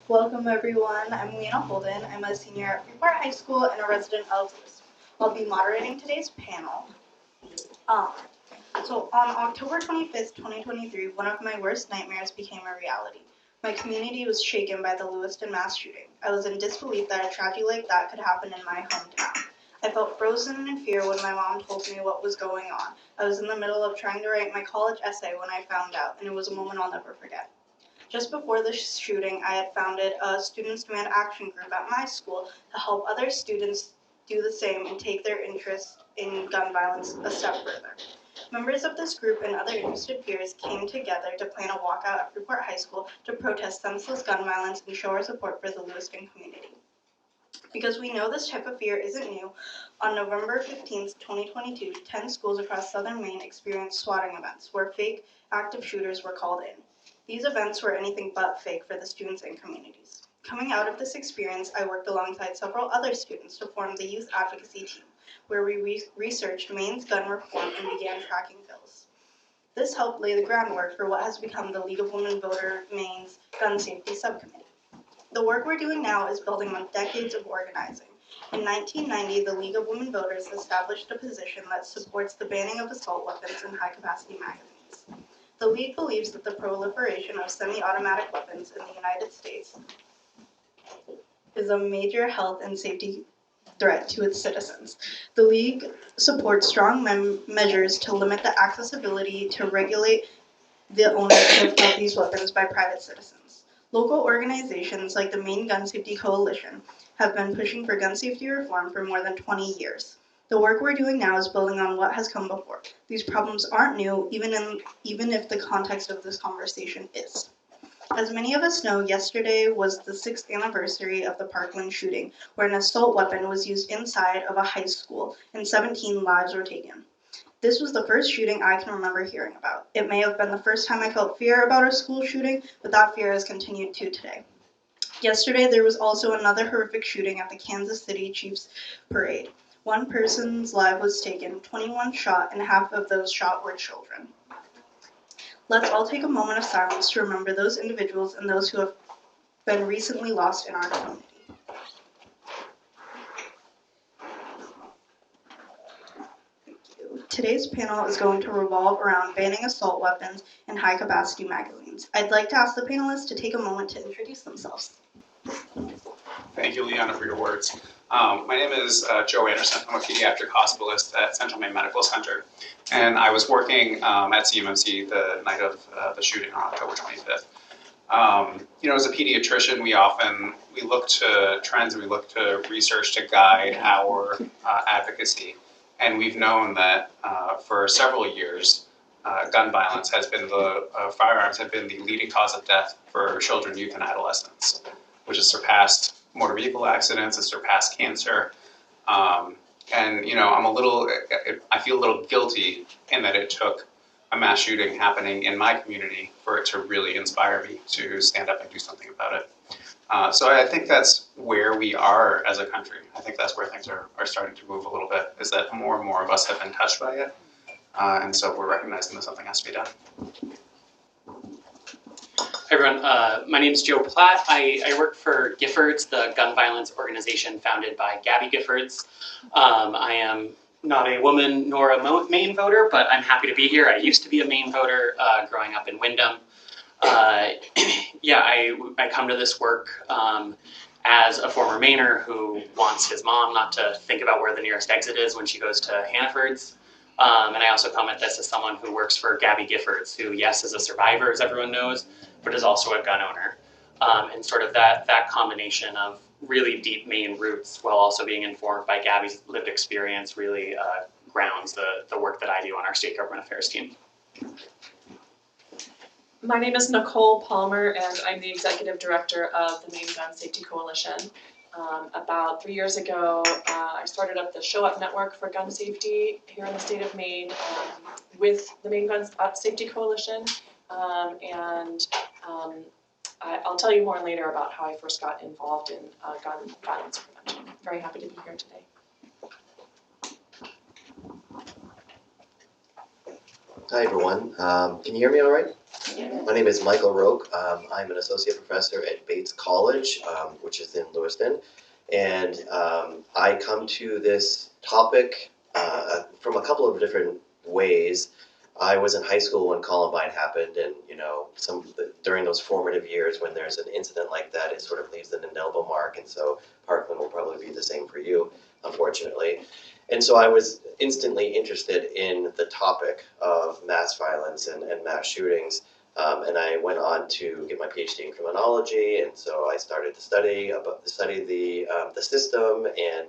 Welcome everyone, I'm Lianna Holden. I'm a senior at Freeport High School and a resident of Musse. I'll be moderating today's panel. So on October 25th, 2023, one of my worst nightmares became a reality. My community was shaken by the Lewiston mass shooting. I was in disbelief that a tragedy like that could happen in my hometown. I felt frozen in fear when my mom told me what was going on. I was in the middle of trying to write my college essay when I found out, and it was a moment I'll never forget. Just before the shooting, I had founded a Students Demand Action group at my school to help other students do the same and take their interest in gun violence a step further. Members of this group and other interested peers came together to plan a walkout at Freeport High School to protest senseless gun violence and show our support for the Lewiston community. Because we know this type of fear isn't new, on November 15th, 2022, 10 schools across southern Maine experienced swatting events where fake active shooters were called in. These events were anything but fake for the students and communities. Coming out of this experience, I worked alongside several other students to form the Youth Advocacy team, where we researched Maine's gun reform and began tracking bills. This helped lay the groundwork for what has become the League of Women Voters Maine's Gun Safety Subcommittee. The work we're doing now is building on decades of organizing. In 1990, the League of Women Voters established a position that supports the banning of assault weapons and high-capacity magazines. The League believes that the proliferation of semi-automatic weapons in the United States is a major health and safety threat to its citizens. The League supports strong measures to limit the accessibility to regulate the ownership of these weapons by private citizens. Local organizations like the Maine Gun Safety Coalition have been pushing for gun safety reform for more than 20 years. The work we're doing now is building on what has come before. These problems aren't new, even if the context of this conversation is. As many of us know, yesterday was the 6th anniversary of the Parkland shooting, where an assault weapon was used inside of a high school and 17 lives were taken. This was the first shooting I can remember hearing about. It may have been the first time I felt fear about a school shooting, but that fear has continued to today. Yesterday, there was also another horrific shooting at the Kansas City Chiefs Parade. One person's life was taken, 21 shot, and half of those shot were children. Let's all take a moment of silence to remember those individuals and those who have been recently lost in our community. Thank you. Today's panel is going to revolve around banning assault weapons and high-capacity magazines. I'd like to ask the panelists to take a moment to introduce themselves. Thank you, Lianna, for your words. My name is Joe Anderson. I'm a pediatric hospitalist at Central Maine Medical Center, and I was working at CMMC the night of the shooting on October 25th. As a pediatrician, we look to trends and we look to research to guide our advocacy, and we've known that for several years, gun violence has been firearms have been the leading cause of death for children, youth, and adolescents, which has surpassed motor vehicle accidents, has surpassed cancer. I feel a little guilty in that it took a mass shooting happening in my community for it to really inspire me to stand up and do something about it. So I think that's where we are as a country. I think that's where things are starting to move a little bit, is that more and more of us have been touched by it. And so we're recognizing that something has to be done. Hi everyone, my name is Joe Platte. I work for Giffords, the gun violence organization founded by Gabby Giffords. I am not a woman nor a Maine voter, but I'm happy to be here. I used to be a Maine voter growing up in Windham. I come to this work as a former Mainer who wants his mom not to think about where the nearest exit is when she goes to Hannaford's. And I also come at this as someone who works for Gabby Giffords, who, yes, is a survivor, as everyone knows, but is also a gun owner. And sort of that combination of really deep Maine roots while also being informed by Gabby's lived experience really grounds the work that I do on our state government affairs team. My name is Nacole Palmer, and I'm the executive director of the Maine Gun Safety Coalition. About 3 years ago, I started up the Show Up Network for Gun Safety here in the state of Maine with the Maine Gun Safety Coalition. I I'll tell you more later about how I first got involved in gun violence prevention. Very happy to be here today. Hi everyone, can you hear me all right? Yeah. My name is Michael Rocque. I'm an associate professor at Bates College, which is in Lewiston, and I come to this topic from a couple of different ways. I was in high school when Columbine happened, and during those formative years when there's an incident like that, it sort of leaves an indelible mark, and so Parkland will probably be the same for you, unfortunately. And so I was instantly interested in the topic of mass violence and mass shootings, and I went on to get my PhD in criminology, and so I started to study the system and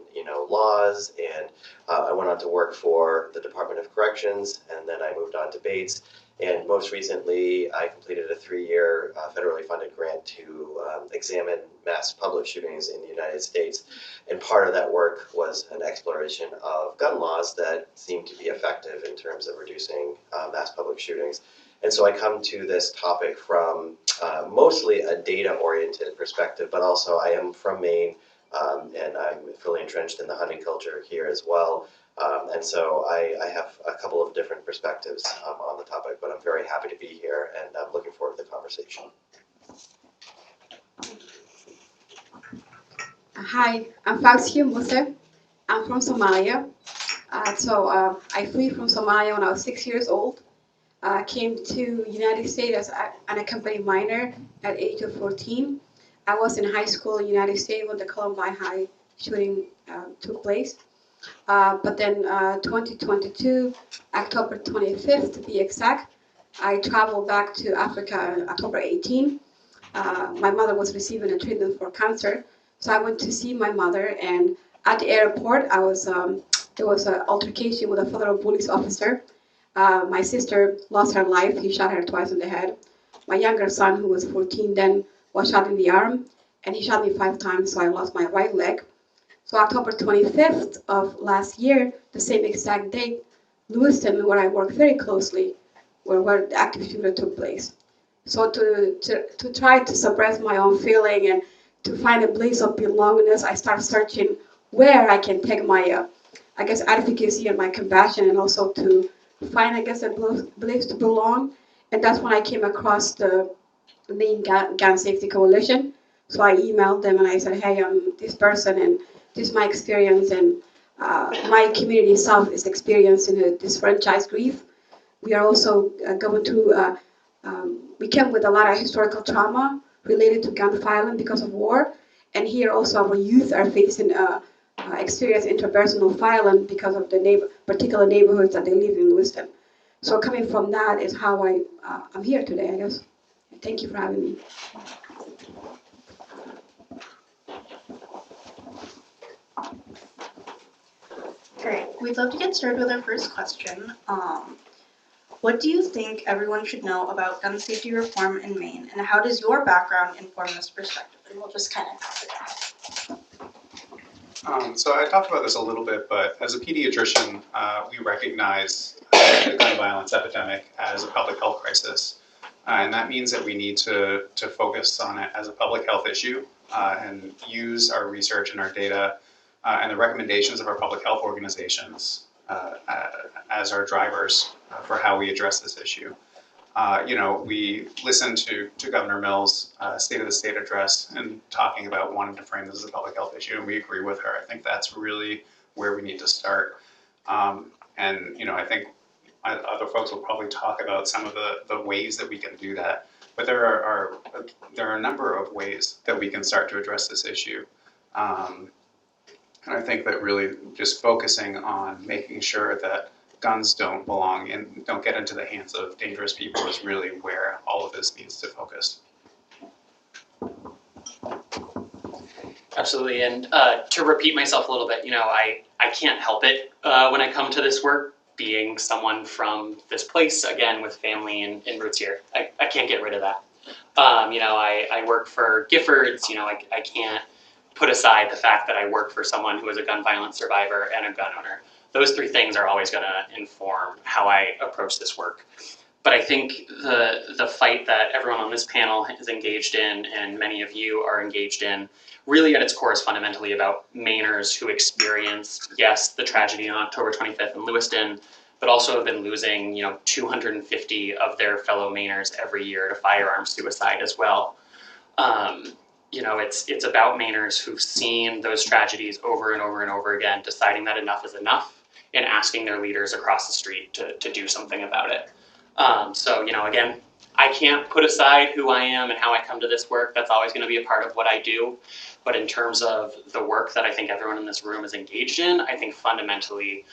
laws, and I went on to work for the Department of Corrections, and then I moved on to Bates, and most recently I completed a 3-year federally funded grant to examine mass public shootings in the United States. And part of that work was an exploration of gun laws that seem to be effective in terms of reducing mass public shootings. And so I come to this topic from mostly a data-oriented perspective, but also I am from Maine, and I'm fully entrenched in the hunting culture here as well. And so I have a couple of different perspectives on the topic, but I'm very happy to be here, and I'm looking forward to the conversation. Hi, I'm Fowsia Musse. I'm from Somalia. I flee from Somalia when I was 6 years old. Came to United States as an unaccompanied minor at age of 14. I was in high school in the United States when the Columbine High shooting took place. But then 2022, October 25th to be exact, I traveled back to Africa on October 18. My mother was receiving a treatment for cancer. So I went to see my mother, and at the airport, there was an altercation with a federal police officer. My sister lost her life. He shot her twice in the head. My younger son, who was 14 then, was shot in the arm, and he shot me 5 times, so I lost my right leg. So October 25th of last year, the same exact date, Lewiston, where I work very closely, where the active shooter took place. So to try to suppress my own feeling and to find a place of belongingness, I start searching where I can take my, advocacy and my compassion, and also to find, a place to belong. And that's when I came across the Maine Gun Safety Coalition. So I emailed them and I said, hey, I'm this person, and this is my experience, and my community itself is experiencing a disfranchised grief. We are also going through, we came with a lot of historical trauma related to gun violence because of war, and here also our youth are facing experience interpersonal violence because of the particular neighborhoods that they live in Lewiston. So coming from that is how I'm here today, I guess. Thank you for having me. Great. We'd love to get started with our first question. What do you think everyone should know about gun safety reform in Maine, and how does your background inform this perspective? And we'll just kind of pass it out. So I talked about this a little bit, but as a pediatrician, we recognize the gun violence epidemic as a public health crisis. And that means that we need to focus on it as a public health issue and use our research and our data and the recommendations of our public health organizations as our drivers for how we address this issue. We listened to Governor Mills' State of the State address and talking about wanting to frame this as a public health issue, and we agree with her. I think that's really where we need to start. I think other folks will probably talk about some of the ways that we can do that. But there are a number of ways that we can start to address this issue. And I think that really just focusing on making sure that guns don't get into the hands of dangerous people is really where all of this needs to focus. Absolutely, and to repeat myself a little bit, I can't help it when I come to this work, being someone from this place, again, with family and roots here. I can't get rid of that. I work for Giffords, I can't put aside the fact that I work for someone who is a gun violence survivor and a gun owner. Those 3 things are always going to inform how I approach this work. But I think the fight that everyone on this panel is engaged in, and many of you are engaged in, really at its core is fundamentally about Mainers who experience, yes, the tragedy on October 25th in Lewiston, but also have been losing, 250 of their fellow Mainers every year to firearm suicide as well. It's about Mainers who've seen those tragedies over and over and over again, deciding that enough is enough, and asking their leaders across the street to do something about it. Again, I can't put aside who I am and how I come to this work. That's always going to be a part of what I do. But in terms of the work that I think everyone in this room is engaged in, I think fundamentally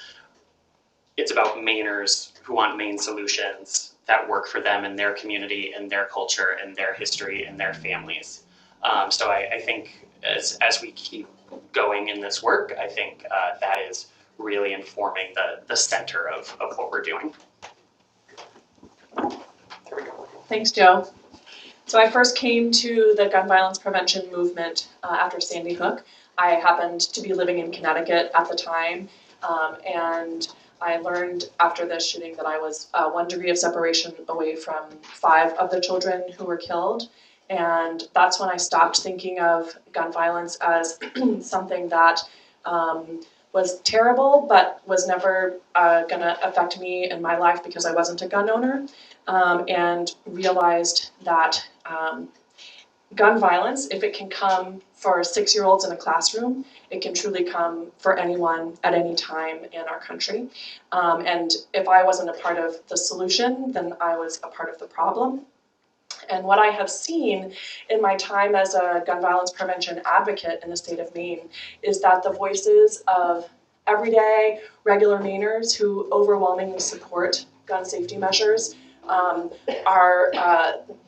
it's about Mainers who want Maine solutions that work for them and their community and their culture and their history and their families. So I think as we keep going in this work, I think that is really informing the center of what we're doing. There we go. Thanks, Joe. So I first came to the gun violence prevention movement after Sandy Hook. I happened to be living in Connecticut at the time, and I learned after this shooting that I was 1 degree of separation away from 5 of the children who were killed. And that's when I stopped thinking of gun violence as something that was terrible, but was never gonna affect me in my life because I wasn't a gun owner, and realized that gun violence, if it can come for 6-year-olds in a classroom, it can truly come for anyone at any time in our country. And if I wasn't a part of the solution, then I was a part of the problem. And what I have seen in my time as a gun violence prevention advocate in the state of Maine is that the voices of everyday, regular Mainers who overwhelmingly support gun safety measures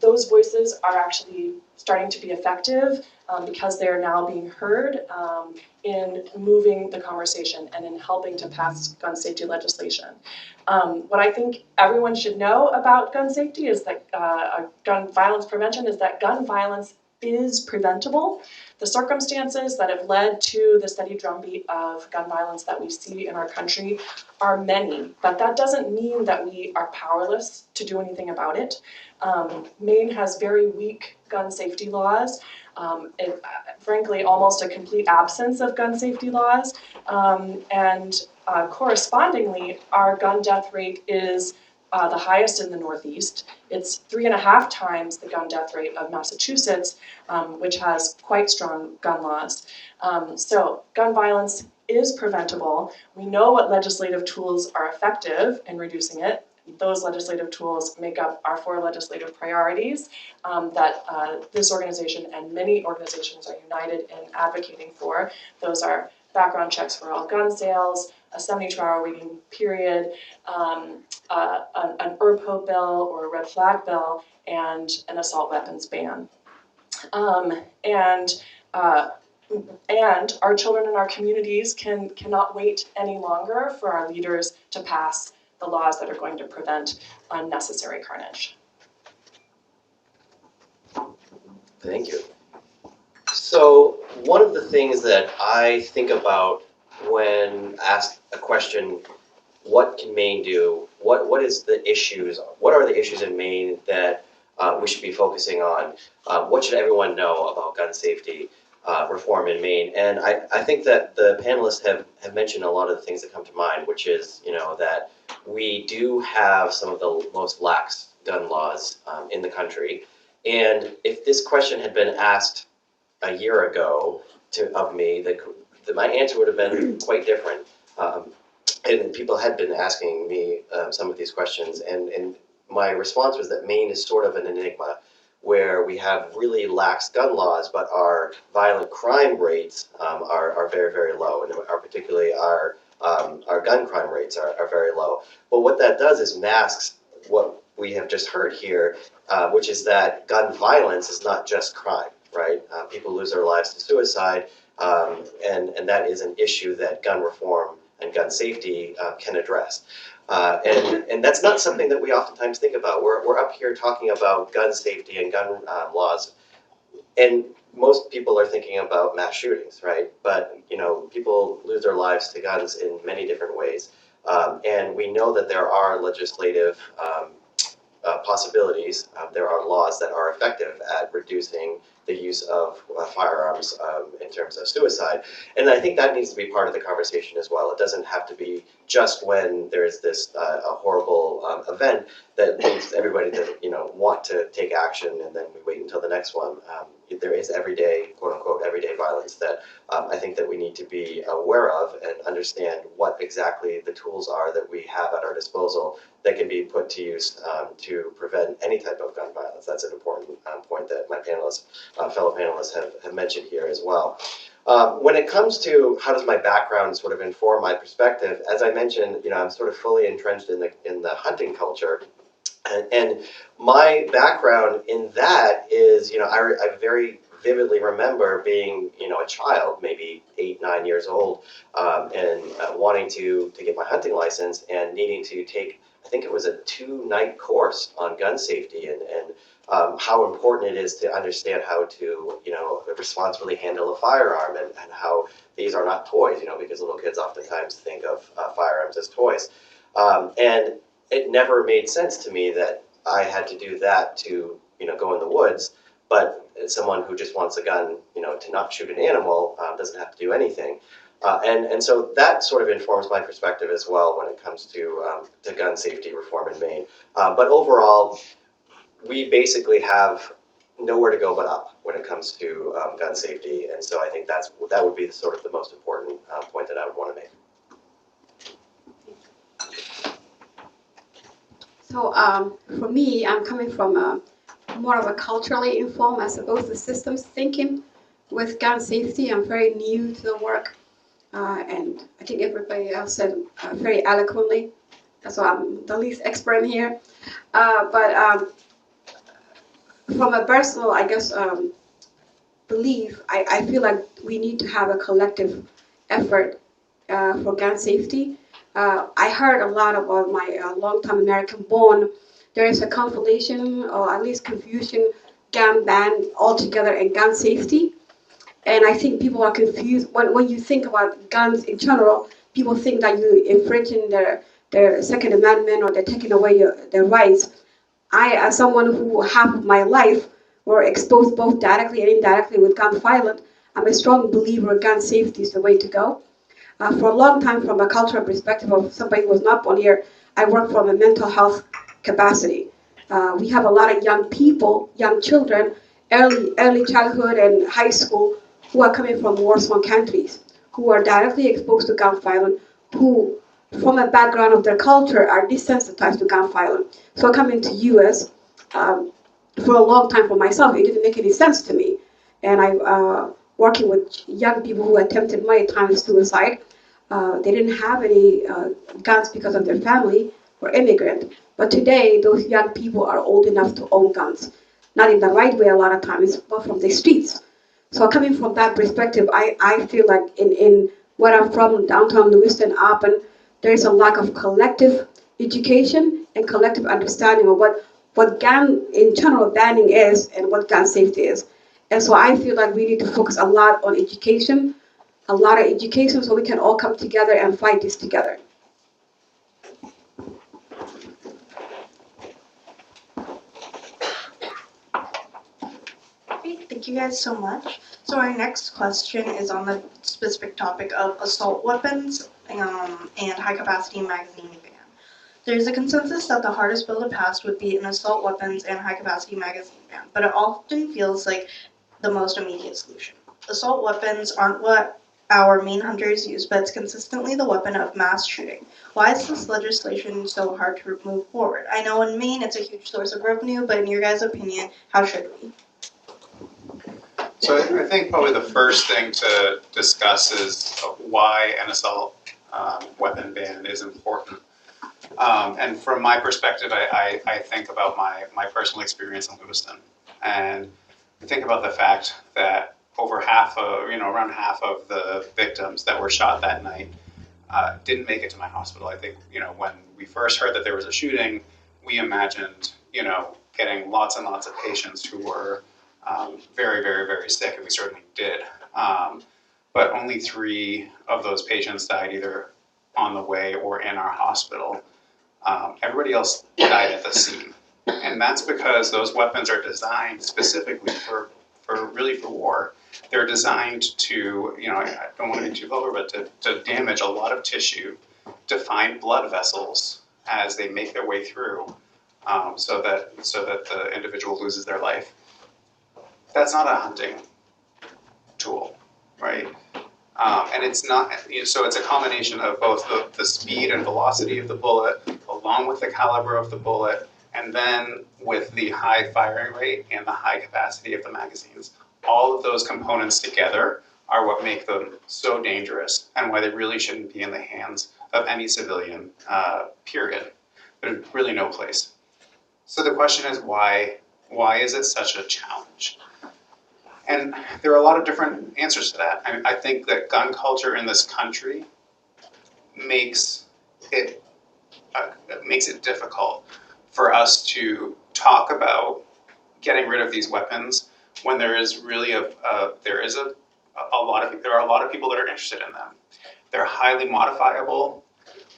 those voices are actually starting to be effective because they are now being heard in moving the conversation and in helping to pass gun safety legislation. What I think everyone should know about gun safety is that gun violence prevention is that gun violence is preventable. The circumstances that have led to the steady drumbeat of gun violence that we see in our country are many, but that doesn't mean that we are powerless to do anything about it. Maine has very weak gun safety laws, frankly, almost a complete absence of gun safety laws, and correspondingly, our gun death rate is the highest in the Northeast. It's 3.5 times the gun death rate of Massachusetts, which has quite strong gun laws. So gun violence is preventable. We know what legislative tools are effective in reducing it. Those legislative tools make up our 4 legislative priorities that this organization and many organizations are united in advocating for. Those are background checks for all gun sales, a 72-hour waiting period, an ERPO bill or a red flag bill, and an assault weapons ban. And our children in our communities cannot wait any longer for our leaders to pass the laws that are going to prevent unnecessary carnage. Thank you. So one of the things that I think about when asked a question, what can Maine do? What is the issues? What are the issues in Maine that we should be focusing on? What should everyone know about gun safety reform in Maine? And I think that the panelists have mentioned a lot of the things that come to mind, which is, that we do have some of the most lax gun laws in the country. And if this question had been asked a year ago of me, my answer would have been quite different. And people had been asking me some of these questions, and my response was that Maine is sort of an enigma, where we have really lax gun laws, but our violent crime rates are very, very low, and particularly our gun crime rates are very low. But what that does is masks what we have just heard here, which is that gun violence is not just crime, right? People lose their lives to suicide, and that is an issue that gun reform and gun safety can address. And that's not something that we oftentimes think about. We're up here talking about gun safety and gun laws, and most people are thinking about mass shootings, right? But people lose their lives to guns in many different ways, and we know that there are legislative possibilities, there are laws that are effective at reducing the use of firearms in terms of suicide. And I think that needs to be part of the conversation as well. It doesn't have to be just when there is this a horrible event that makes everybody to want to take action and then we wait until the next one. There is everyday, quote unquote, everyday violence that I think that we need to be aware of and understand what exactly the tools are that we have at our disposal that can be put to use to prevent any type of gun violence. That's an important point that my fellow panelists have mentioned here as well. When it comes to how does my background sort of inform my perspective, as I mentioned, I'm sort of fully entrenched in the hunting culture. And my background in that is, I very vividly remember being, a child, maybe 8, 9 years old, and wanting to get my hunting license and needing to take, I think it was a 2-night course on gun safety and how important it is to understand how to, responsibly handle a firearm and how these are not toys, because little kids oftentimes think of firearms as toys. And it never made sense to me that I had to do that to, go in the woods, but someone who just wants a gun, to not shoot an animal doesn't have to do anything. And so that sort of informs my perspective as well when it comes to gun safety reform in Maine. But overall, we basically have nowhere to go but up when it comes to gun safety, and so I think that would be sort of the most important point that I would want to make. So for me, I'm coming from more of a culturally informed as opposed to systems thinking with gun safety. I'm very new to the work, and I think everybody else said very eloquently. So I'm the least expert in here. But from a personal, I guess, belief, I feel like we need to have a collective effort for gun safety. I heard a lot about my longtime American born. There is a conflation or at least confusion, gun ban altogether and gun safety. And I think people are confused. When you think about guns in general, people think that you're infringing their Second Amendment or they're taking away their rights. I, as someone who half of my life were exposed both directly and indirectly with gun violence, I'm a strong believer gun safety is the way to go. For a long time, from a cultural perspective of somebody who was not born here, I work from a mental health capacity. We have a lot of young people, young children, early childhood and high school who are coming from war-torn countries, who are directly exposed to gun violence, who, from a background of their culture, are desensitized to gun violence. So coming to U.S., for a long time for myself, it didn't make any sense to me. And I working with young people who attempted many times suicide. They didn't have any guns because of their family or immigrant. But today, those young people are old enough to own guns. Not in the right way a lot of times, but from the streets. So coming from that perspective, I feel like in where I'm from, downtown Lewiston, Auburn, there's a lack of collective education and collective understanding of what gun in general banning is and what gun safety is. And so I feel like we need to focus a lot on education, so we can all come together and fight this together. Great, thank you guys so much. So our next question is on the specific topic of assault weapons and high-capacity magazine ban. There's a consensus that the hardest bill to pass would be an assault weapons and high-capacity magazine ban, but it often feels like the most immediate solution. Assault weapons aren't what our Maine hunters use, but it's consistently the weapon of mass shooting. Why is this legislation so hard to move forward? I know in Maine it's a huge source of revenue, but in your guys' opinion, how should we? So I think probably the first thing to discuss is why an assault weapon ban is important. And from my perspective, I think about my personal experience in Lewiston, and I think about the fact that over around half of the victims that were shot that night didn't make it to my hospital. I think, when we first heard that there was a shooting, we imagined, getting lots and lots of patients who were very, very, very sick, and we certainly did. But only 3 of those patients died either on the way or in our hospital. Everybody else died at the scene. And that's because those weapons are designed specifically for war. They're designed to, I don't want to be too vulgar, but to damage a lot of tissue, to find blood vessels as they make their way through, so that the individual loses their life. That's not a hunting tool, right? And it's not, so it's a combination of both the speed and velocity of the bullet, along with the caliber of the bullet, and then with the high firing rate and the high capacity of the magazines. All of those components together are what make them so dangerous and why they really shouldn't be in the hands of any civilian, period. There's really no place. So the question is why is it such a challenge? And there are a lot of different answers to that. I think that gun culture in this country makes it difficult for us to talk about getting rid of these weapons when there is really there are a lot of people that are interested in them. They're highly modifiable.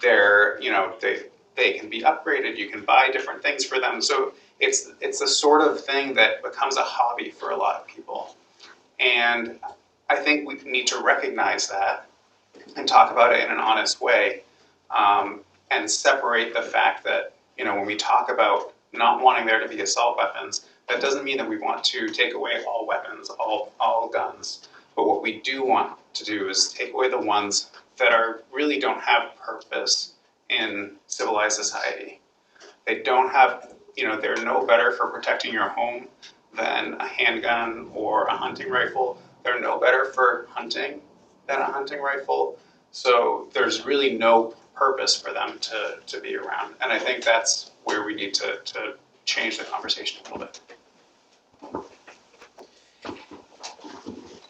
They're, they can be upgraded. You can buy different things for them. So it's the sort of thing that becomes a hobby for a lot of people. And I think we need to recognize that and talk about it in an honest way, and separate the fact that, when we talk about not wanting there to be assault weapons, that doesn't mean that we want to take away all weapons, all guns. But what we do want to do is take away the ones that really don't have purpose in civilized society. They don't have, they're no better for protecting your home than a handgun or a hunting rifle. They're no better for hunting than a hunting rifle. So there's really no purpose for them to be around. And I think that's where we need to change the conversation a little bit.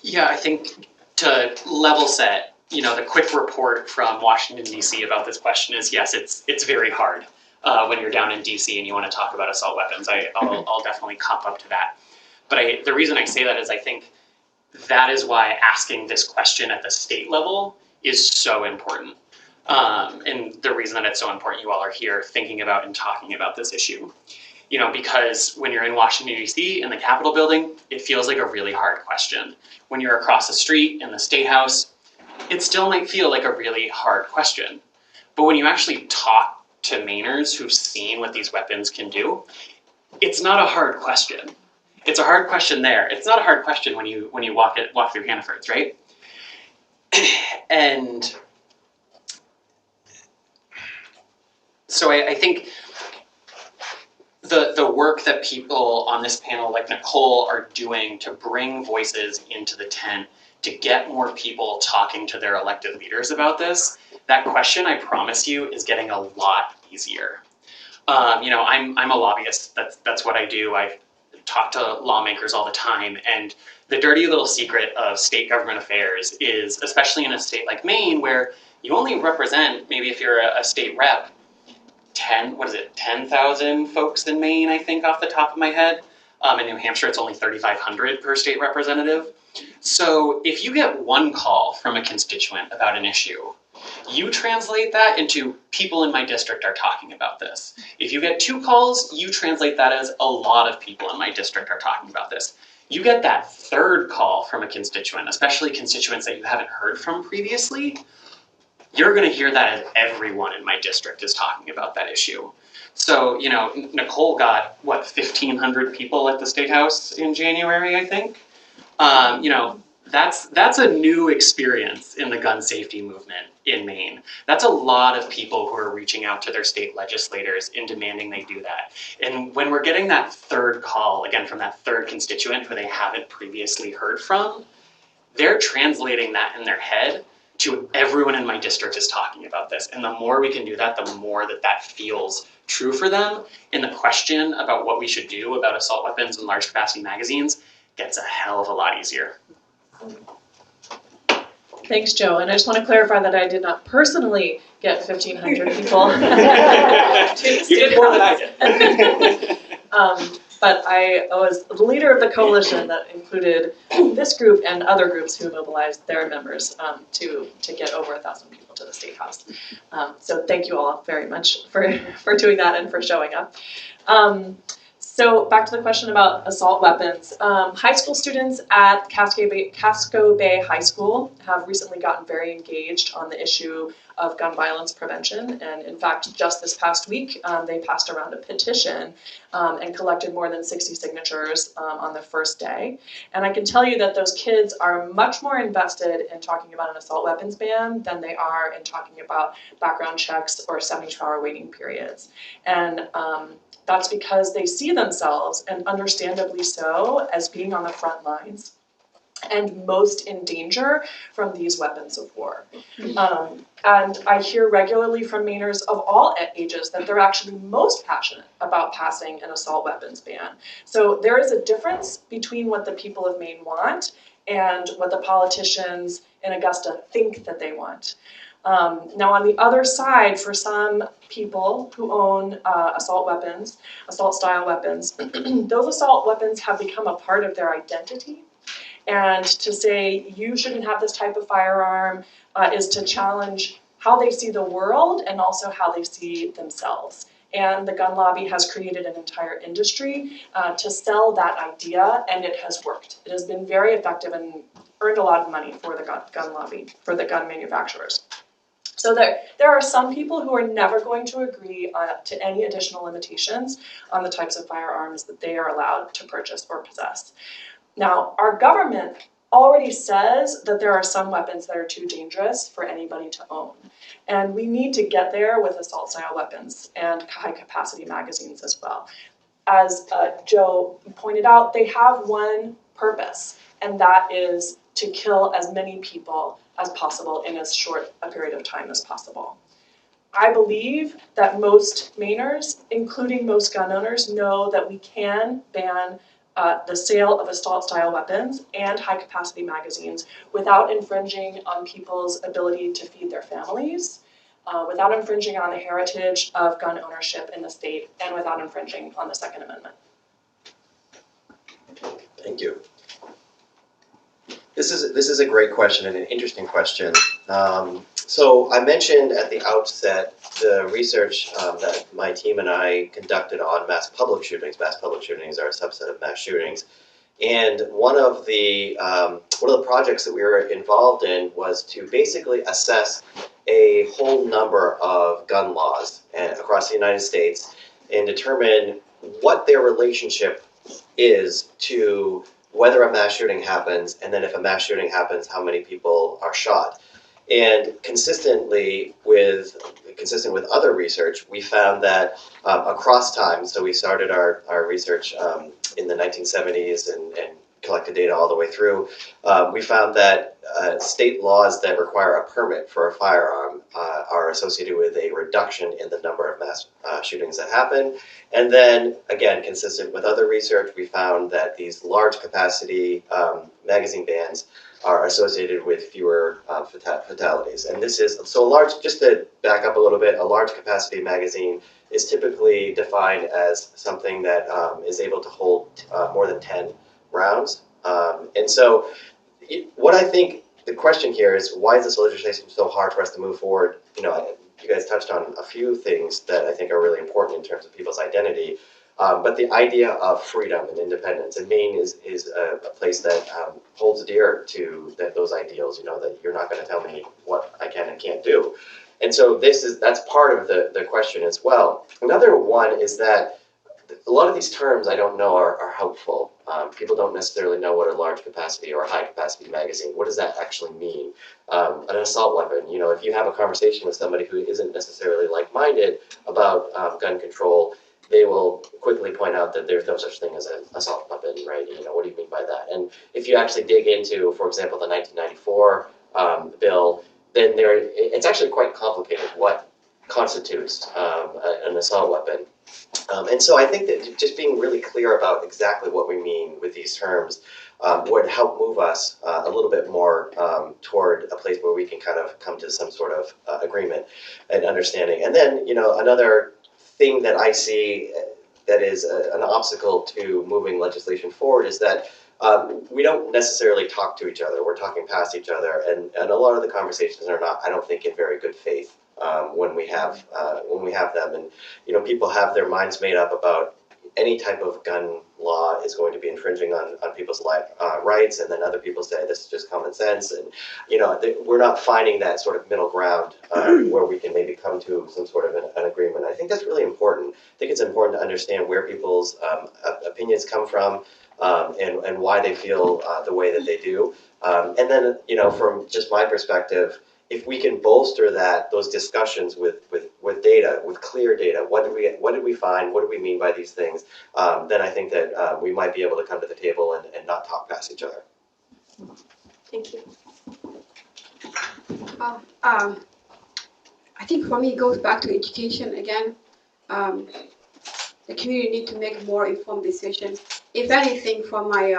Yeah, I think to level set, the quick report from Washington, D.C. about this question is, yes, it's very hard when you're down in D.C. and you want to talk about assault weapons. I'll definitely cop up to that. But the reason I say that is I think that is why asking this question at the state level is so important. And the reason that it's so important you all are here thinking about and talking about this issue. Because when you're in Washington, D.C. in the Capitol building, it feels like a really hard question. When you're across the street in the State House, it still might feel like a really hard question. But when you actually talk to Mainers who've seen what these weapons can do, it's not a hard question. It's a hard question there. It's not a hard question when you walk through Hannaford's, right? And so I think the work that people on this panel like Nacole are doing to bring voices into the tent, to get more people talking to their elected leaders about this, that question, I promise you, is getting a lot easier. I'm a lobbyist. That's what I do. I talk to lawmakers all the time, and the dirty little secret of state government affairs is, especially in a state like Maine, where you only represent, maybe if you're a state rep, 10,000 folks in Maine, I think, off the top of my head. In New Hampshire, it's only 3,500 per state representative. So if you get one call from a constituent about an issue, you translate that into people in my district are talking about this. If you get 2 calls, you translate that as a lot of people in my district are talking about this. You get that 3rd call from a constituent, especially constituents that you haven't heard from previously, you're going to hear that as everyone in my district is talking about that issue. So, Nacole got, 1,500 people at the State House in January, I think. That's a new experience in the gun safety movement in Maine. That's a lot of people who are reaching out to their state legislators and demanding they do that. And when we're getting that 3rd call, again, from that 3rd constituent who they haven't previously heard from, they're translating that in their head to everyone in my district is talking about this. And the more we can do that, the more that feels true for them. And the question about what we should do about assault weapons and large capacity magazines gets a hell of a lot easier. Thanks, Joe. And I just want to clarify that I did not personally get 1,500 people. You did more than I did. but I was the leader of the coalition that included this group and other groups who mobilized their members to get over 1,000 people to the State House. So thank you all very much for doing that and for showing up. So back to the question about assault weapons. High school students at Casco Bay High School have recently gotten very engaged on the issue of gun violence prevention. And in fact, just this past week, they passed around a petition and collected more than 60 signatures on the first day. And I can tell you that those kids are much more invested in talking about an assault weapons ban than they are in talking about background checks or 72-hour waiting periods. And that's because they see themselves, and understandably so, as being on the front lines and most in danger from these weapons of war. And I hear regularly from Mainers of all ages that they're actually most passionate about passing an assault weapons ban. So there is a difference between what the people of Maine want and what the politicians in Augusta think that they want. Now on the other side, for some people who own assault-style weapons, those assault weapons have become a part of their identity. And to say you shouldn't have this type of firearm is to challenge how they see the world and also how they see themselves. And the gun lobby has created an entire industry to sell that idea, and it has worked. It has been very effective and earned a lot of money for the gun lobby, for the gun manufacturers. So there are some people who are never going to agree to any additional limitations on the types of firearms that they are allowed to purchase or possess. Now, our government already says that there are some weapons that are too dangerous for anybody to own. And we need to get there with assault-style weapons and high-capacity magazines as well. As Joe pointed out, they have one purpose, and that is to kill as many people as possible in as short a period of time as possible. I believe that most Mainers, including most gun owners, know that we can ban the sale of assault-style weapons and high-capacity magazines without infringing on people's ability to feed their families, without infringing on the heritage of gun ownership in the state, and without infringing on the Second Amendment. Thank you. This is a great question and an interesting question. So I mentioned at the outset the research that my team and I conducted on mass public shootings. Mass public shootings are a subset of mass shootings. And one of the projects that we were involved in was to basically assess a whole number of gun laws across the United States and determine what their relationship is to whether a mass shooting happens, and then if a mass shooting happens, how many people are shot. And consistent with other research, we found that across time, so we started our research in the 1970s and collected data all the way through, we found that state laws that require a permit for a firearm are associated with a reduction in the number of mass shootings that happen. And then, again, consistent with other research, we found that these large capacity magazine bans are associated with fewer fatalities. And this is, so a large, just to back up a little bit, a large capacity magazine is typically defined as something that is able to hold more than 10 rounds. And so what I think the question here is, why is this legislation so hard for us to move forward? You know, you guys touched on a few things that I think are really important in terms of people's identity. But the idea of freedom and independence, and Maine is a place that holds dear to those ideals, you know, that you're not going to tell me what I can and can't do. And so that's part of the question as well. Another one is that a lot of these terms I don't know are helpful. People don't necessarily know what a large capacity or a high capacity magazine, what does that actually mean? An assault weapon, you know, if you have a conversation with somebody who isn't necessarily like-minded about gun control, they will quickly point out that there's no such thing as an assault weapon, right? You know, what do you mean by that? And if you actually dig into, for example, the 1994 bill, then it's actually quite complicated what constitutes an assault weapon. And so I think that just being really clear about exactly what we mean with these terms would help move us a little bit more toward a place where we can kind of come to some sort of agreement and understanding. And then, you know, another thing that I see that is an obstacle to moving legislation forward is that we don't necessarily talk to each other. We're talking past each other, and a lot of the conversations are not, I don't think, in very good faith when we have them. And people have their minds made up about any type of gun law is going to be infringing on people's rights, and then other people say this is just common sense, and we're not finding that sort of middle ground where we can maybe come to some sort of an agreement. I think that's really important. I think it's important to understand where people's opinions come from. And why they feel the way that they do. And then, from just my perspective, if we can bolster those discussions with data, with clear data, what did we find, what do we mean by these things, then I think that we might be able to come to the table and not talk past each other. Thank you. Well, I think for me it goes back to education again. The community need to make more informed decisions. If anything, from my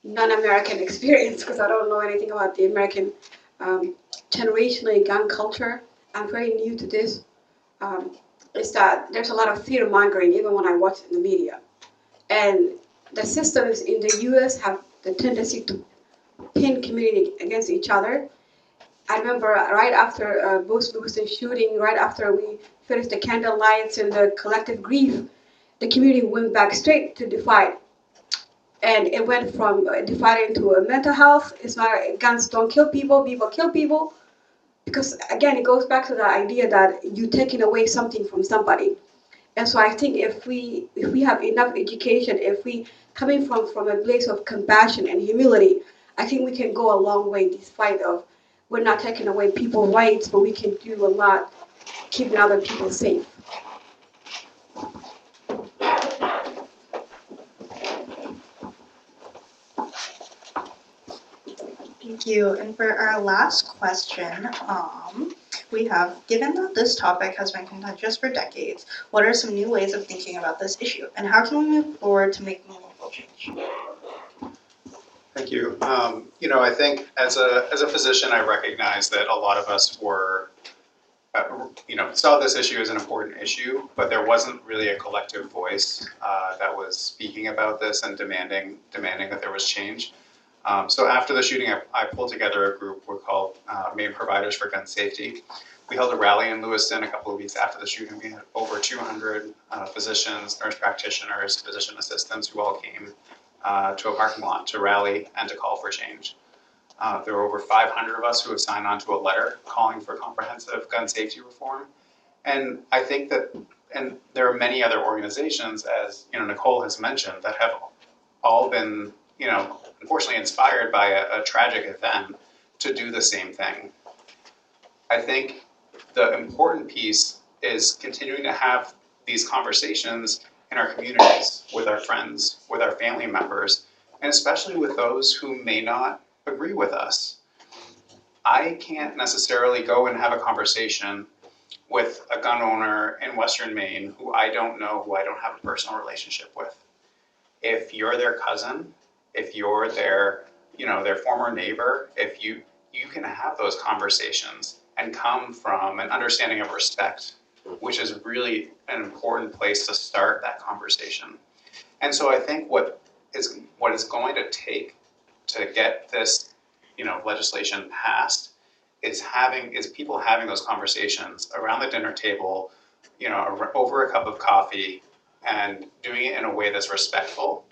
non-American experience, because I don't know anything about the American generationally gun culture, I'm very new to this, is that there's a lot of fear mongering even when I watch it in the media. And the systems in the US have the tendency to pin community against each other. I remember right after Bruce Lewiston shooting, right after we finished the candle lights and the collective grief, the community went back straight to divide. And it went from divided into a mental health. It's not guns don't kill people, people kill people. Because again, it goes back to the idea that you're taking away something from somebody. And so I think if we have enough education, if we coming from a place of compassion and humility, I think we can go a long way despite of we're not taking away people's rights, but we can do a lot keeping other people safe. Thank you. And for our last question, we have, given that this topic has been contentious for decades, what are some new ways of thinking about this issue? And how can we move forward to make meaningful change? Thank you. I think as a physician, I recognize that a lot of us were, saw this issue as an important issue, but there wasn't really a collective voice that was speaking about this and demanding that there was change. So after the shooting, I pulled together a group we're called Maine Providers for Gun Safety. We held a rally in Lewiston a couple of weeks after the shooting. We had over 200 physicians, nurse practitioners, physician assistants who all came to a parking lot to rally and to call for change. There were over 500 of us who have signed on to a letter calling for comprehensive gun safety reform. And I think that, and there are many other organizations, as Nacole has mentioned, that have all been, unfortunately inspired by a tragic event to do the same thing. I think the important piece is continuing to have these conversations in our communities, with our friends, with our family members, and especially with those who may not agree with us. I can't necessarily go and have a conversation with a gun owner in Western Maine who I don't know, who I don't have a personal relationship with. If you're their cousin, if you're their former neighbor, if you can have those conversations and come from an understanding of respect, which is really an important place to start that conversation. And so I think what is going to take to get this, legislation passed is people having those conversations around the dinner table, over a cup of coffee, and doing it in a way that's respectful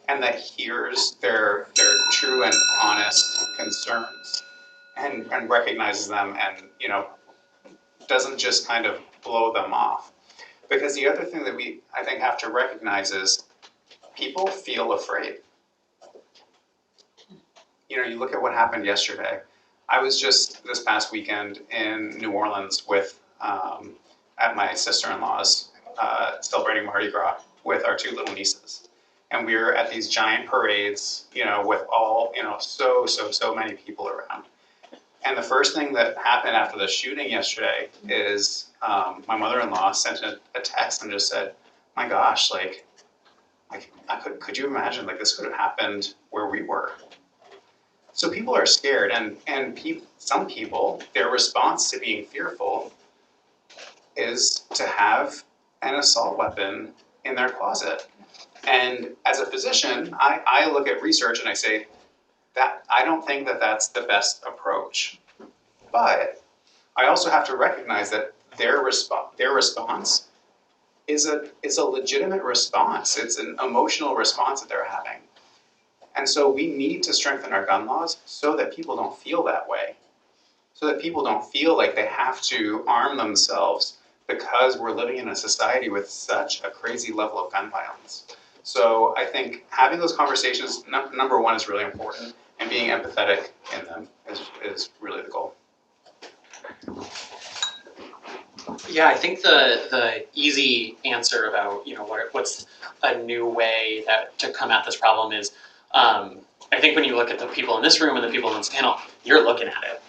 and that hears their true and honest concerns and recognizes them and, doesn't just kind of blow them off. Because the other thing that I think have to recognize is people feel afraid. You look at what happened yesterday. I was just this past weekend in New Orleans at my sister-in-law's celebrating Mardi Gras with our two little nieces. And we were at these giant parades, with all, so many people around. And the first thing that happened after the shooting yesterday is my mother-in-law sent a text and just said, my gosh, could you imagine, this could have happened where we were? So people are scared, and some people, their response to being fearful is to have an assault weapon in their closet. And as a physician, I look at research and I say that I don't think that that's the best approach. But I also have to recognize that their response is a legitimate response. It's an emotional response that they're having. And so we need to strengthen our gun laws so that people don't feel that way. So that people don't feel like they have to arm themselves because we're living in a society with such a crazy level of gun violence. So I think having those conversations, number one, is really important, and being empathetic in them is really the goal. Yeah, I think the easy answer about what's a new way to come at this problem is, I think when you look at the people in this room and the people in this panel, you're looking at it.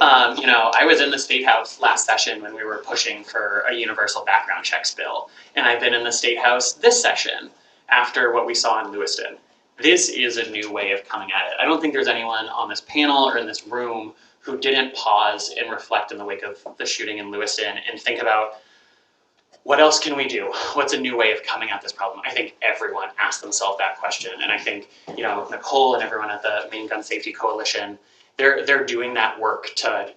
I was in the State House last session when we were pushing for a universal background checks bill, and I've been in the State House this session after what we saw in Lewiston. This is a new way of coming at it. I don't think there's anyone on this panel or in this room who didn't pause and reflect in the wake of the shooting in Lewiston and think about, what else can we do? What's a new way of coming at this problem? I think everyone asked themselves that question, and I think Nacole and everyone at the Maine Gun Safety Coalition, they're doing that work to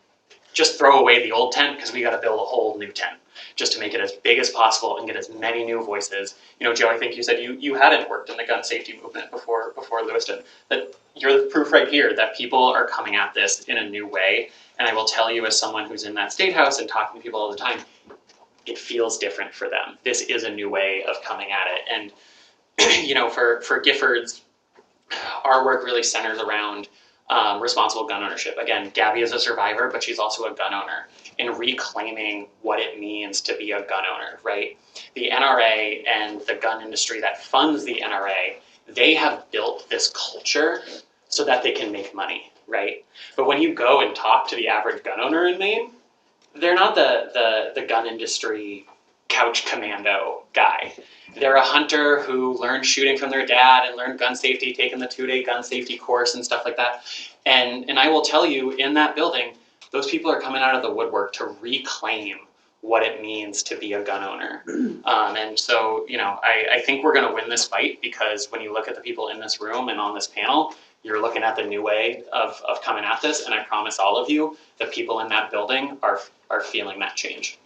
just throw away the old tent because we got to build a whole new tent just to make it as big as possible and get as many new voices. Joe, I think you said you hadn't worked in the gun safety movement before Lewiston. That you're the proof right here that people are coming at this in a new way. And I will tell you, as someone who's in that State House and talking to people all the time, it feels different for them. This is a new way of coming at it. And for Giffords, our work really centers around responsible gun ownership. Again, Gabby is a survivor, but she's also a gun owner, and reclaiming what it means to be a gun owner, right? The NRA and the gun industry that funds the NRA, they have built this culture so that they can make money, right? But when you go and talk to the average gun owner in Maine, they're not the gun industry couch commando guy. They're a hunter who learned shooting from their dad and learned gun safety, taking the 2-day gun safety course and stuff like that. And I will tell you, in that building, those people are coming out of the woodwork to reclaim what it means to be a gun owner. And so, I think we're gonna win this fight, because when you look at the people in this room and on this panel, you're looking at the new way of coming at this, and I promise all of you, the people in that building are feeling that change.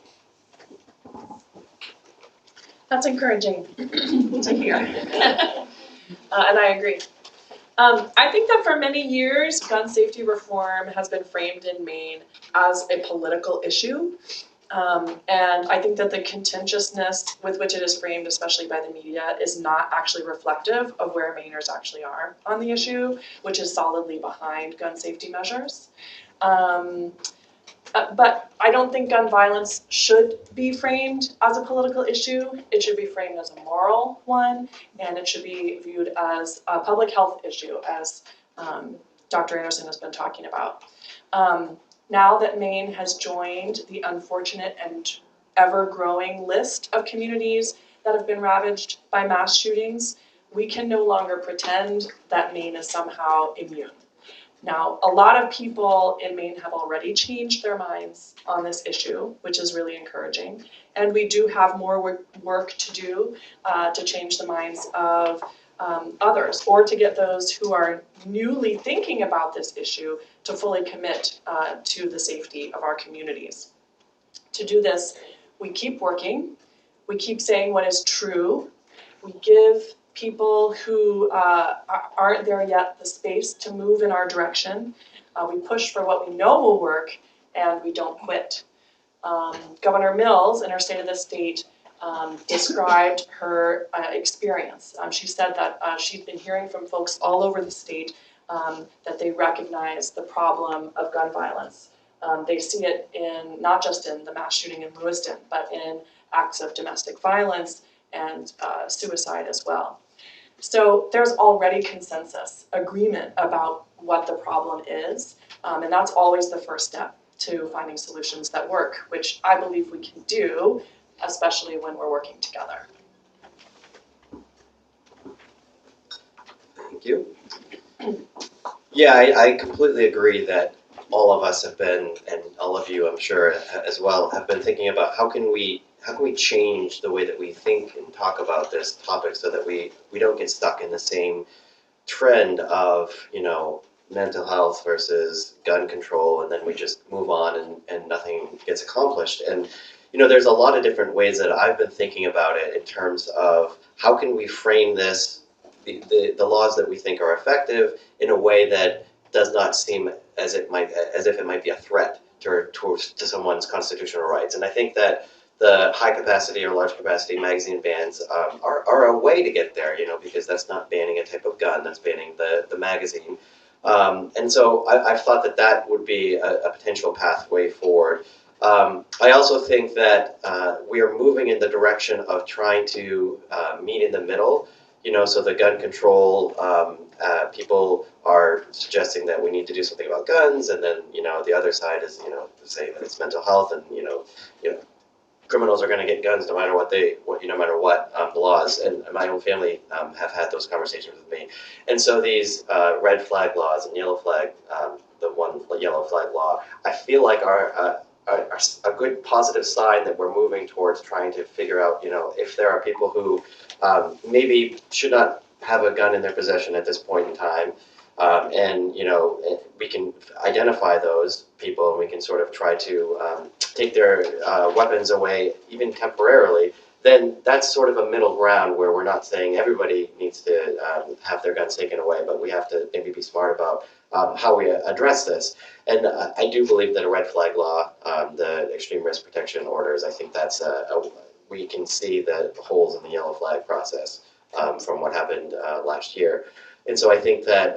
That's encouraging to hear. And I agree. I think that for many years, gun safety reform has been framed in Maine as a political issue. And I think that the contentiousness with which it is framed, especially by the media, is not actually reflective of where Mainers actually are on the issue, which is solidly behind gun safety measures. But I don't think gun violence should be framed as a political issue. It should be framed as a moral one, and it should be viewed as a public health issue, as Dr. Anderson has been talking about. Now that Maine has joined the unfortunate and ever-growing list of communities that have been ravaged by mass shootings, we can no longer pretend that Maine is somehow immune. Now, a lot of people in Maine have already changed their minds on this issue, which is really encouraging. And we do have more work to do to change the minds of others, or to get those who are newly thinking about this issue to fully commit to the safety of our communities. To do this, we keep working, we keep saying what is true, we give people who aren't there yet the space to move in our direction. We push for what we know will work, and we don't quit. Governor Mills, in her State of the State, described her experience. She said that she'd been hearing from folks all over the state that they recognize the problem of gun violence. They see it in not just in the mass shooting in Lewiston, but in acts of domestic violence and suicide as well. So there's already consensus, agreement about what the problem is, and that's always the first step to finding solutions that work, which I believe we can do, especially when we're working together. Thank you. Yeah, I completely agree that all of us have been, and all of you I'm sure as well, have been thinking about how can we change the way that we think and talk about this topic so that we don't get stuck in the same trend of, mental health versus gun control, and then we just move on and nothing gets accomplished. And there's a lot of different ways that I've been thinking about it in terms of how can we frame this, the laws that we think are effective, in a way that does not seem as if it might be a threat to someone's constitutional rights. And I think that the high capacity or large capacity magazine bans are a way to get there, because that's not banning a type of gun, that's banning the magazine. And so I've thought that would be a potential pathway forward. I also think that we are moving in the direction of trying to meet in the middle. So the gun control people are suggesting that we need to do something about guns, and then the other side is saying that it's mental health, and criminals are going to get guns no matter what laws. And my own family have had those conversations with me. And so these red flag laws and yellow flag, the one yellow flag law, I feel like are a good positive sign that we're moving towards trying to figure out, if there are people who maybe should not have a gun in their possession at this point in time, and we can identify those people, and we can sort of try to take their weapons away, even temporarily. Then that's sort of a middle ground where we're not saying everybody needs to have their guns taken away, but we have to maybe be smart about how we address this. And I do believe that a red flag law, the extreme risk protection orders, I think that's we can see the holes in the yellow flag process from what happened last year. And so I think that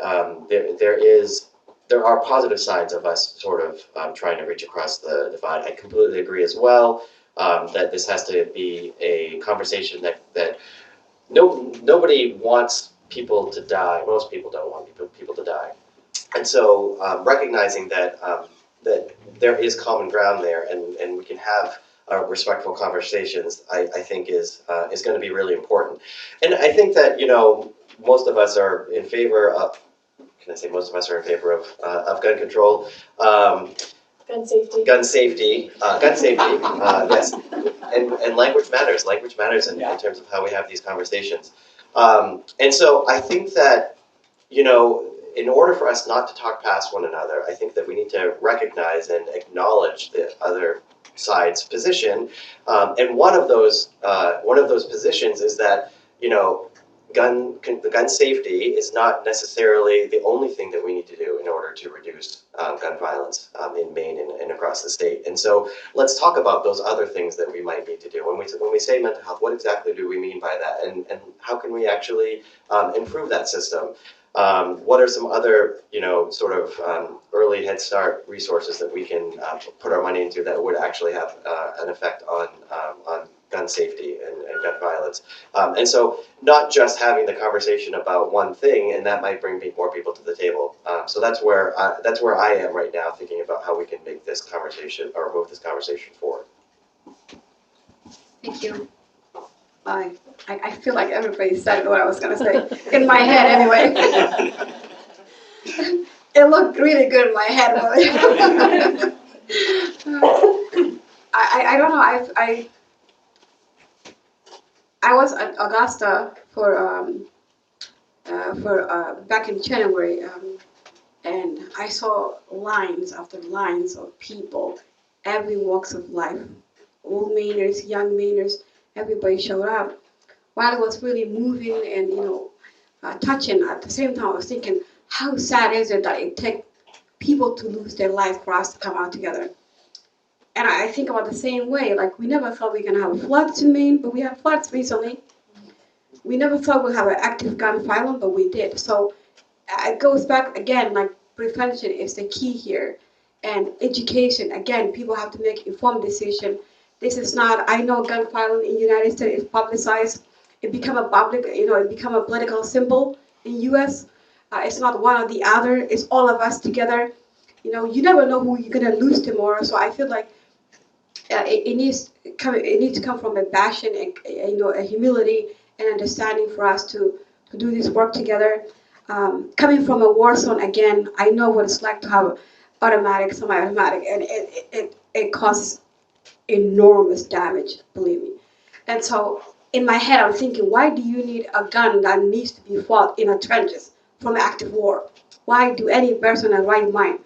there are positive signs of us sort of trying to reach across the divide. I completely agree as well that this has to be a conversation that nobody wants people to die. Most people don't want people to die. And so recognizing that that there is common ground there, and we can have respectful conversations, I think is going to be really important. And I think that most of us are in favor of. Can I say most of us are in favor of gun control? Gun safety. Gun safety. Yes. And language matters. Language matters in terms of how we have these conversations. And so I think that in order for us not to talk past one another, I think that we need to recognize and acknowledge the other side's position. And one of those positions is that gun safety is not necessarily the only thing that we need to do in order to reduce gun violence in Maine and across the state. And so let's talk about those other things that we might need to do. When we say mental health, what exactly do we mean by that? And how can we actually improve that system? What are some other, sort of early Head Start resources that we can put our money into that would actually have an effect on gun safety and gun violence? And so not just having the conversation about one thing, and that might bring more people to the table. So that's where I am right now, thinking about how we can make this conversation or move this conversation forward. Thank you. I feel like everybody said what I was going to say, in my head anyway. It looked really good in my head. I don't know, I was at Augusta for back in January, and I saw lines after lines of people, every walks of life, old Mainers, young Mainers, everybody showed up. While it was really moving and touching, at the same time I was thinking, how sad is it that it takes people to lose their life for us to come out together? And I think about the same way, like we never thought we were gonna have floods in Maine, but we had floods recently. We never thought we'd have an active gun violence, but we did. So it goes back again, like prevention is the key here. And education, again, people have to make informed decision. This is not, I know gun violence in the United States is publicized. It become a public, it become a political symbol in US. It's not one or the other, it's all of us together. You never know who you're gonna lose tomorrow. So I feel like it needs to come from a passion and a humility and understanding for us to do this work together. Coming from a war zone, again, I know what it's like to have automatic, semi-automatic, and it causes enormous damage, believe me. And so in my head, I'm thinking, why do you need a gun that needs to be fought in the trenches from active war? Why do any person in right mind?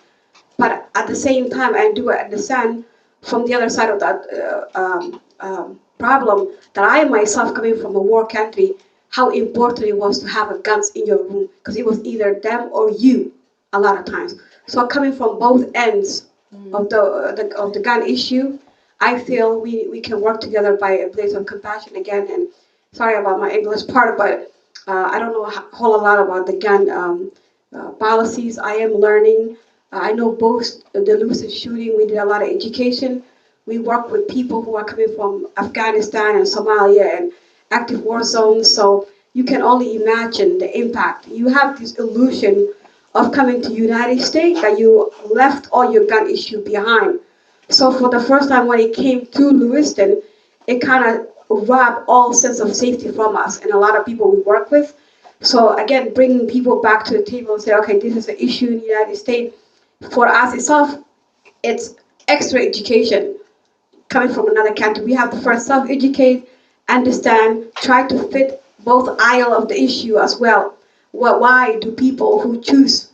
But at the same time, I do understand from the other side of that problem that I myself, coming from a war country, how important it was to have guns in your room, because it was either them or you a lot of times. So coming from both ends of the gun issue, I feel we can work together by a place of compassion again. And sorry about my English part, but I don't know a whole lot about the gun policies. I am learning. I know both the lucid shooting, we did a lot of education. We work with people who are coming from Afghanistan and Somalia and active war zones. So you can only imagine the impact. You have this illusion of coming to the United States that you left all your gun issue behind. So for the first time when it came to Lewiston, it kind of robbed all sense of safety from us and a lot of people we work with. So again, bringing people back to the table and say, okay, this is an issue in the United States. For us itself, it's extra education coming from another country. We have to first self-educate, understand, try to fit both aisle of the issue as well. Why do people who choose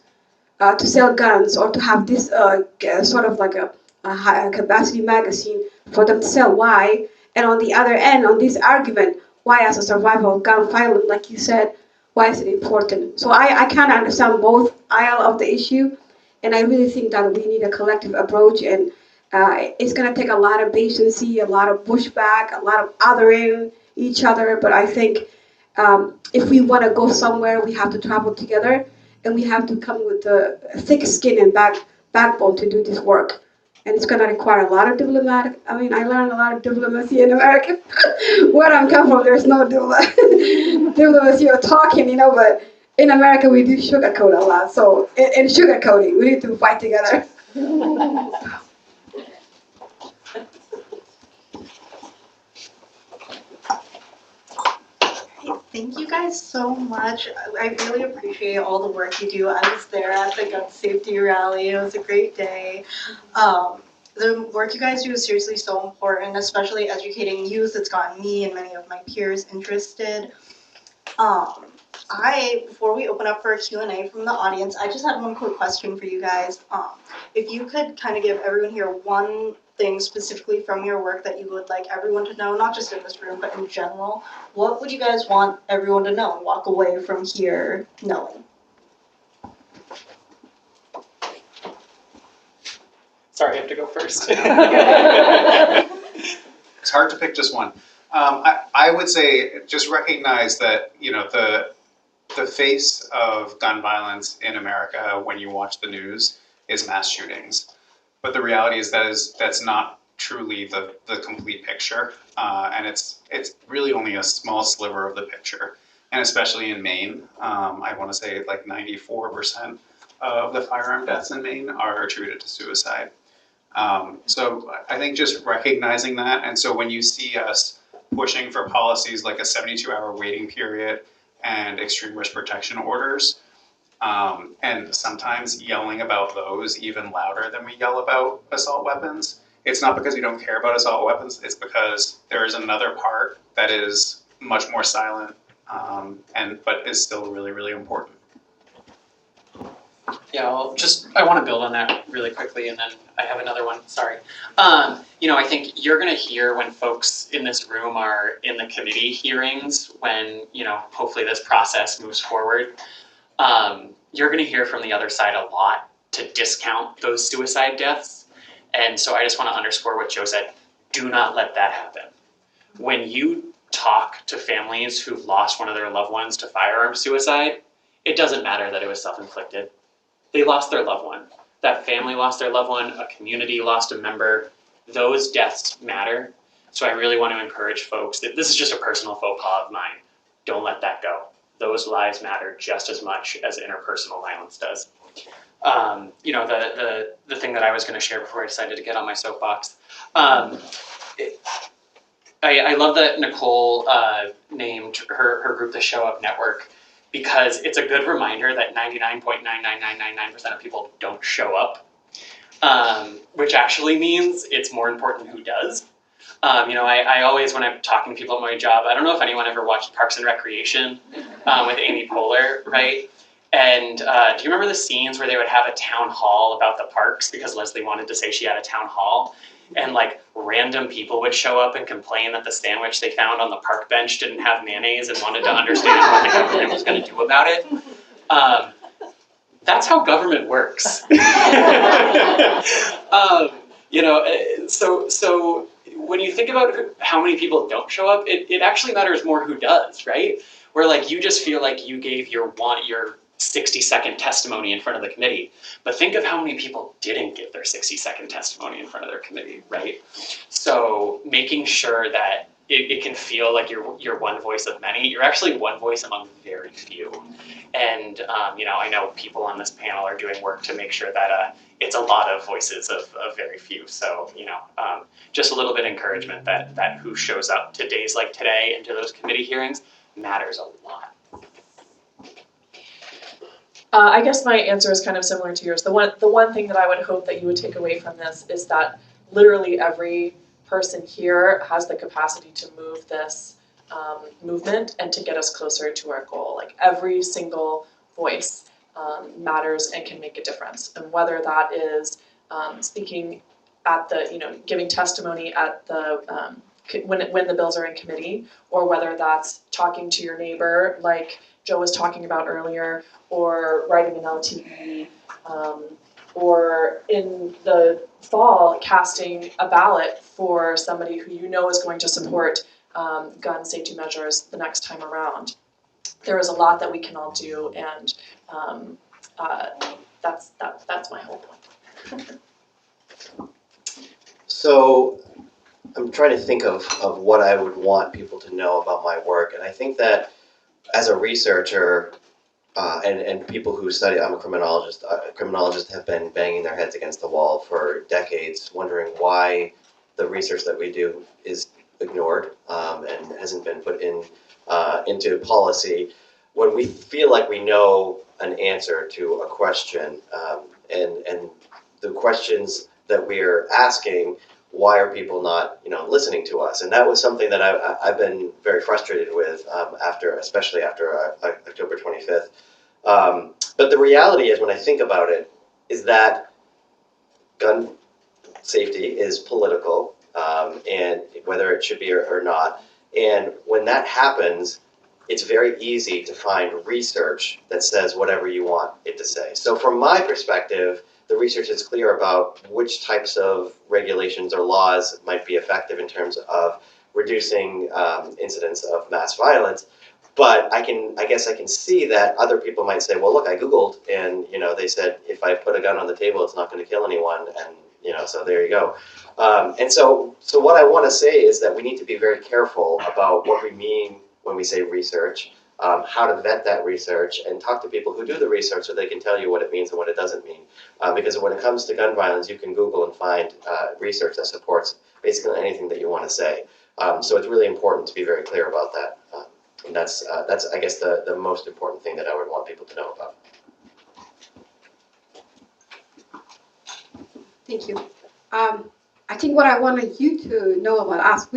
to sell guns or to have this sort of like a high capacity magazine for them to sell, why? And on the other end, on this argument, why as a survivor of gun violence, like you said, why is it important? So I kind of understand both aisle of the issue, and I really think that we need a collective approach, and it's going to take a lot of patience, a lot of pushback, a lot of othering each other, but I think if we want to go somewhere, we have to travel together, and we have to come with the thick skin and backbone to do this work. And it's going to require a lot of diplomatic. I mean, I learned a lot of diplomacy in America. Where I'm come from, there's no diplomacy or talking, but in America, we do sugarcoat a lot. So in sugarcoating, we need to fight together. Thank you guys so much. I really appreciate all the work you do. I was there at the gun safety rally. It was a great day. The work you guys do is seriously so important, especially educating youth. It's gotten me and many of my peers interested. Before we open up for a Q&A from the audience, I just had one quick question for you guys. If you could kind of give everyone here one thing specifically from your work that you would like everyone to know, not just in this room, but in general, what would you guys want everyone to know and walk away from here knowing? Sorry, I have to go first. It's hard to pick just one. I would say just recognize that the face of gun violence in America when you watch the news is mass shootings. But the reality is that's not truly the complete picture, and it's really only a small sliver of the picture. And especially in Maine, I want to say like 94% of the firearm deaths in Maine are attributed to suicide. So I think just recognizing that, and so when you see us pushing for policies like a 72-hour waiting period and extreme risk protection orders, and sometimes yelling about those even louder than we yell about assault weapons, it's not because we don't care about assault weapons, it's because there is another part that is much more silent, but is still really, really important. Yeah, I want to build on that really quickly, and then I have another one, sorry. I think you're going to hear when folks in this room are in the committee hearings, when, hopefully this process moves forward, you're going to hear from the other side a lot to discount those suicide deaths. And so I just want to underscore what Joe said. Do not let that happen. When you talk to families who've lost one of their loved ones to firearm suicide, it doesn't matter that it was self-inflicted. They lost their loved one. That family lost their loved one. A community lost a member. Those deaths matter. So I really want to encourage folks that this is just a personal faux pas of mine. Don't let that go. Those lives matter just as much as interpersonal violence does. The thing that I was going to share before I decided to get on my soapbox. I love that Nacole named her group the Show Up Network, because it's a good reminder that 99.99999% of people don't show up. which actually means it's more important who does. I always, when I'm talking to people at my job, I don't know if anyone ever watched Parks and Recreation with Amy Poehler, right? And do you remember the scenes where they would have a town hall about the parks because Leslie wanted to say she had a town hall? And like random people would show up and complain that the sandwich they found on the park bench didn't have mayonnaise and wanted to understand what the government was going to do about it. That's how government works. So when you think about how many people don't show up, it actually matters more who does, right? Where like you just feel like you gave your 60-second testimony in front of the committee, but think of how many people didn't give their 60-second testimony in front of their committee, right? So making sure that it can feel like you're one voice of many. You're actually one voice among very few. And I know people on this panel are doing work to make sure that it's a lot of voices of very few. So just a little bit of encouragement that who shows up to days like today and to those committee hearings matters a lot. I guess my answer is kind of similar to yours. The one thing that I would hope that you would take away from this is that literally every person here has the capacity to move this movement and to get us closer to our goal. Like every single voice matters and can make a difference. And whether that is speaking at the, giving testimony at the when the bills are in committee, or whether that's talking to your neighbor, like Joe was talking about earlier, or writing an LTE, or in the fall, casting a ballot for somebody who you know is going to support gun safety measures the next time around. There is a lot that we can all do, and that's my whole point. So I'm trying to think of what I would want people to know about my work, and I think that as a researcher, and people who study, I'm a criminologist. Criminologists have been banging their heads against the wall for decades, wondering why the research that we do is ignored and hasn't been put into policy. When we feel like we know an answer to a question, and the questions that we're asking, why are people not, listening to us? And that was something that I've been very frustrated with especially after October 25th. But the reality is, when I think about it, is that gun safety is political, and whether it should be or not. And when that happens, it's very easy to find research that says whatever you want it to say. So from my perspective, the research is clear about which types of regulations or laws might be effective in terms of reducing incidents of mass violence. But I guess I can see that other people might say, well, look, I Googled, and they said if I put a gun on the table, it's not going to kill anyone, and so there you go. And so what I want to say is that we need to be very careful about what we mean when we say research, how to vet that research, and talk to people who do the research so they can tell you what it means and what it doesn't mean. Because when it comes to gun violence, you can Google and find research that supports basically anything that you want to say. So it's really important to be very clear about that. And that's I guess the most important thing that I would want people to know about. Thank you. I think what I wanted you to know about us,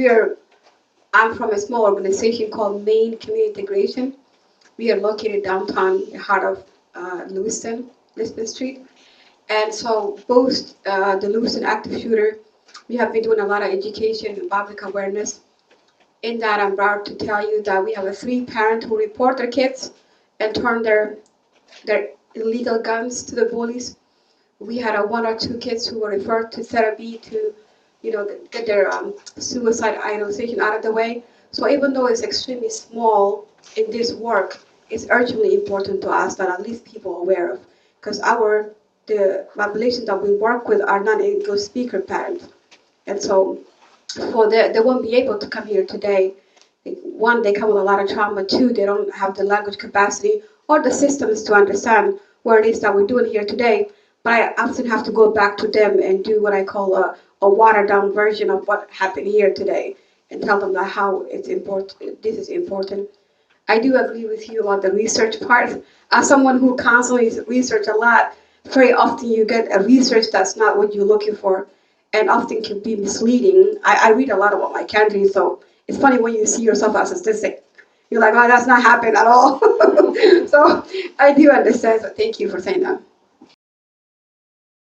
I'm from a small organization called Maine Community Integration. We are located downtown, the heart of Lisbon Street. And so both the Lewiston active shooter, we have been doing a lot of education and public awareness. In that, I'm proud to tell you that we have 3 parents who report their kids and turn their illegal guns to the bullies. We had 1 or 2 kids who were referred to therapy to, get their suicide idealization out of the way. So even though it's extremely small in this work, it's urgently important to us that at least people are aware of, because the population that we work with are not English speaker parents, and so they won't be able to come here today. 1, they come with a lot of trauma. 2, they don't have the language capacity or the systems to understand what it is that we're doing here today. But I often have to go back to them and do what I call a watered down version of what happened here today and tell them that how it's important. This is important. I do agree with you about the research part. As someone who constantly researches a lot, very often you get a research that's not what you're looking for, and often can be misleading. I read a lot about my country, so it's funny when you see yourself as a statistic. You're like, oh, that's not happened at all. So I do understand, so thank you for saying that.